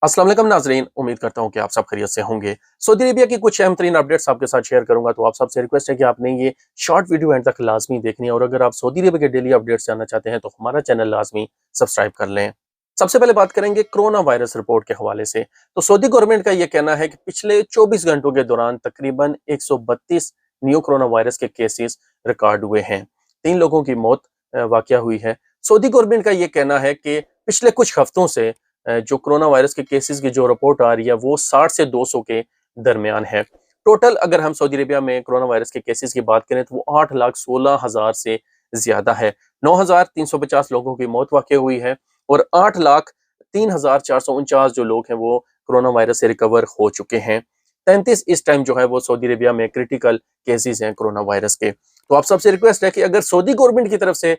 अस्सलाम वालेकुम नाजरीन, उम्मीद करता हूँ कि आप सब खैरियत से होंगे। सऊदी अरेबिया की कुछ अहम तरीन अपडेट्स आपके साथ शेयर करूंगा, तो आप सबसे रिक्वेस्ट है कि आपने ये शॉर्ट वीडियो एंड तक लाजमी देखनी है, और अगर आप सऊदी अरेबिया के डेली अपडेट्स जानना चाहते हैं तो हमारा चैनल लाजमी सब्सक्राइब कर लें। सबसे पहले बात करेंगे कोरोना वायरस रिपोर्ट के हवाले से। तो सऊदी गवर्नमेंट का यह कहना है कि पिछले 24 घंटों के दौरान तकरीबन 132 न्यू कोरोना वायरस के केसेस रिकॉर्ड हुए हैं। 3 लोगों की मौत वाकया हुई है। सऊदी गवर्नमेंट का यह कहना है कि पिछले कुछ हफ्तों से जो कोरोना वायरस के केसेस की जो रिपोर्ट आ रही है वो 60 से 200 के दरमियान है। टोटल अगर हम सऊदी अरेबिया में कोरोना वायरस के केसेस की बात करें तो वो 8,16,000 से ज्यादा है। 9,350 लोगों की मौत वाकई हुई है और 8,03,449 जो लोग हैं वो कोरोना वायरस से रिकवर हो चुके हैं। 33 इस टाइम जो है वो सऊदी अरेबिया में क्रिटिकल केसेस हैं कोरोना वायरस के। तो आप सबसे रिक्वेस्ट है कि अगर सऊदी गवर्नमेंट की तरफ से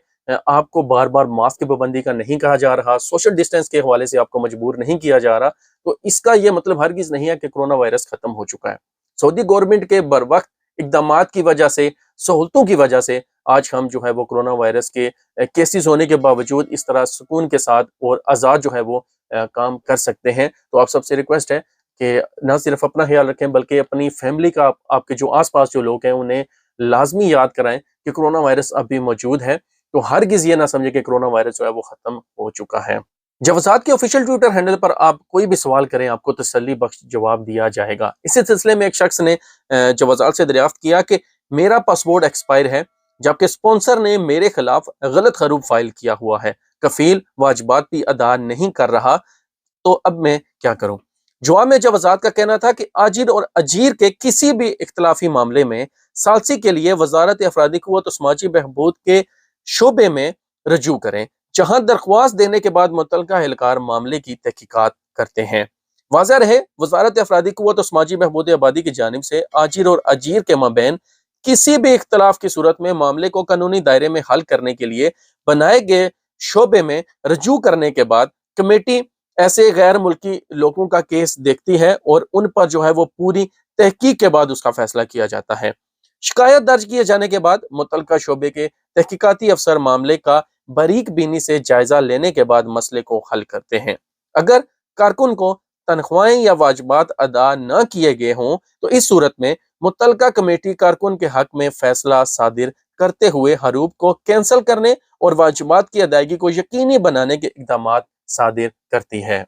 आपको बार बार मास्क की पाबंदी का नहीं कहा जा रहा, सोशल डिस्टेंस के हवाले से आपको मजबूर नहीं किया जा रहा, तो इसका यह मतलब हरगिज नहीं है कि कोरोना वायरस खत्म हो चुका है। सऊदी गवर्नमेंट के बर वक्त इकदाम की वजह से, सहूलतों की वजह से आज हम जो है वो कोरोना वायरस के केसेस होने के बावजूद इस तरह सुकून के साथ और आज़ाद जो है वो काम कर सकते हैं। तो आप सबसे रिक्वेस्ट है कि ना सिर्फ अपना ख्याल रखें बल्कि अपनी फैमिली का, आपके जो आसपास जो लोग हैं उन्हें लाजमी याद कराएं कि कोरोना वायरस अभी मौजूद है। तो हरगिज ये ना समझे कि कोरोना वायरस जो है वो खत्म हो चुका है। जवाजात के ऑफिशियल ट्विटर हैंडल पर आप कोई भी सवाल करें, आपको तसल्ली बख्श जवाब दिया जाएगा। इसी सिलसिले में एक शख्स ने जवाजात से दरियाफ्त किया कि मेरा पासपोर्ट एक्सपायर है, जबकि स्पॉन्सर ने मेरे खिलाफ गलत खरूब फाइल किया हुआ है, कफील वाजिबात भी अदा नहीं कर रहा, तो अब मैं क्या करूं? जवाब में जवाजात का कहना था कि आजिर और अजीर के किसी भी इख्तलाफी मामले में सालसी के लिए वजारत अफरादी क़ुव्वत और समाजी बहबूद के शोबे में रजू करें, जहां दरख्वास्त देने के बाद मुतल्लिका एहलकार मामले की तहकीकात करते हैं। वाज़ेह रहे, वजारत अफरादी क़ुव्वत और समाजी बहबूद आबादी की जानिब से आजिर और अजीर के माबैन किसी भी इख्तलाफ की सूरत में मामले को कानूनी दायरे में हल करने के लिए बनाए गए शोबे में रजू करने के बाद कमेटी ऐसे गैर मुल्की लोगों का केस देखती है और उन पर जो है वो पूरी तहकीक के बाद उसका फैसला किया जाता है। शिकायत दर्ज किए जाने के बाद मुतल्लिका शोबे के तहकीकाती अफसर मामले का बारीक बीनी से जायजा लेने के बाद मसले को हल करते हैं। अगर कारकुन को तनख्वाहें या वाजिबात अदा न किए गए हों तो इस सूरत में मुतल्लिका कमेटी कारकुन के हक में फैसला सादिर करते हुए हरूब को कैंसिल करने और वाजिबात की अदायगी को यकीनी बनाने के इक़दाम सादिर करती है।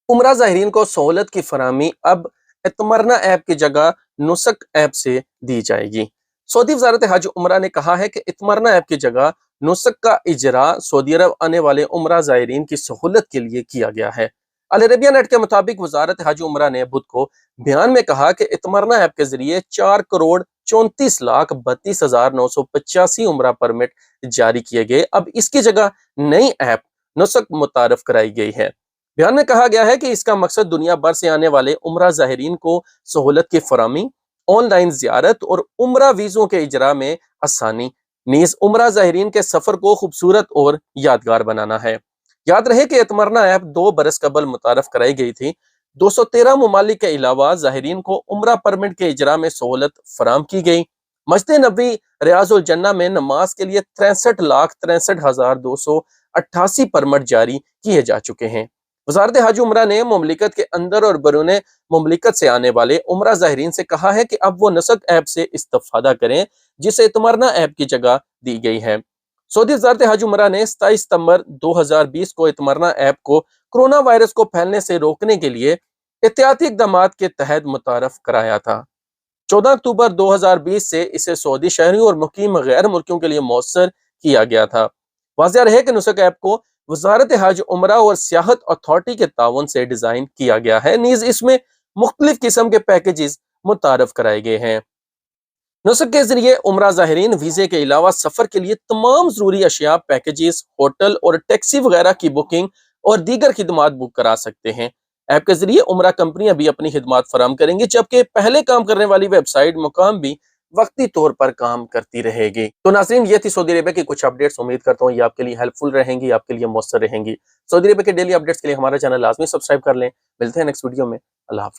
उमरा ज़ाहिरीन को सहूलत की फराहमी अब इत्मरना ऐप की जगह नुसक ऐप से दी जाएगी। सऊदी वज़ारत हज उमरा ने कहा है कि इत्मरना ऐप की जगह नुसक का इजरा सऊदी अरब आने वाले उमरा ज़ाहिरीन की सहूलत के लिए किया गया है। अल अरेबिया नेट के मुताबिक वज़ारत हज उमरा ने बुध को बयान में कहा कि इत्मरना ऐप के जरिए 4,34,32,985 उमरा परमिट जारी किए गए। अब इसकी जगह नई ऐप नुसक मुतारफ कराई गई है। बयान में कहा गया है कि इसका मकसद दुनिया भर से आने वाले उमरा ज़ाहिरीन को सहूलत की फराहमी, ऑनलाइन ज़ियारत और उमरा वीज़ों के इजरा में आसानी, नीज़ उमरा ज़ाहिरीन के सफ़र को खूबसूरत और यादगार बनाना है। याद रहे कि इत्मरना ऐप 2 बरस कबल मुतारफ कराई गई थी। 213 ममालिक के अलावा ज़ाहिरीन को उमरा परमिट के इजरा में सहूलत फराम की गई। मस्जिद नबी रियाजुल जन्ना में नमाज के लिए 63,63,288 परमिट जारी किए जा चुके हैं। वज़ारत हज उमरा ने मुमलिकत के अंदर और बरूने मुमलिकत से आने वाले उमरा ज़ाहिरीन से कहा है कि अब वो नुसक ऐप से इस्तिफ़ादा करें, जिसे इत्मरना ऐप की जगह दी गई है। सऊदी वज़ारत हज उमरा ने 27 सितंबर 2020 को इत्मरना ऐप को कोरोना वायरस को फैलने से रोकने के लिए एहतियाती इक़दामात के तहत मुतारफ कराया था। 14 अक्टूबर 2020 से इसे सऊदी शहरियों और मुकीम गैर मुल्कियों के लिए मौसर किया गया था। वाज़ेह रहे कि नुसक ऐप को वज़ारत हज उमरा और सियाहत अथॉरिटी के ताउन से डिज़ाइन किया गया है। नीज़ इसमें मुख्तलिफ किस्म के पैकेजेस मुतारफ कराए गए हैं। नुसक के जरिए उमरा ज़ाहिरीन वीज़े के अलावा सफ़र के लिए तमाम ज़रूरी अशिया, पैकेजेस, होटल और टैक्सी वगैरह की बुकिंग और दीगर खिदमात बुक करा सकते हैं। ऐप के जरिए उमरा कंपनियां भी अपनी खिदमात फराम करेंगी, जबकि पहले काम करने वाली वेबसाइट मुकाम भी वक्ती तौर पर काम करती रहेगी। तो नाज़रीन, ये थी सऊदी अरेबिया की कुछ अपडेट्स। उम्मीद करता हूँ ये आपके लिए हेल्पफुल रहेंगी, आपके लिए मौसर रहेंगी। सऊदी अरेबिया के डेली अपडेट्स के लिए हमारा चैनल लाजमी सब्सक्राइब कर लें। मिलते हैं नेक्स्ट वीडियो में। अल्लाह हाफिज़।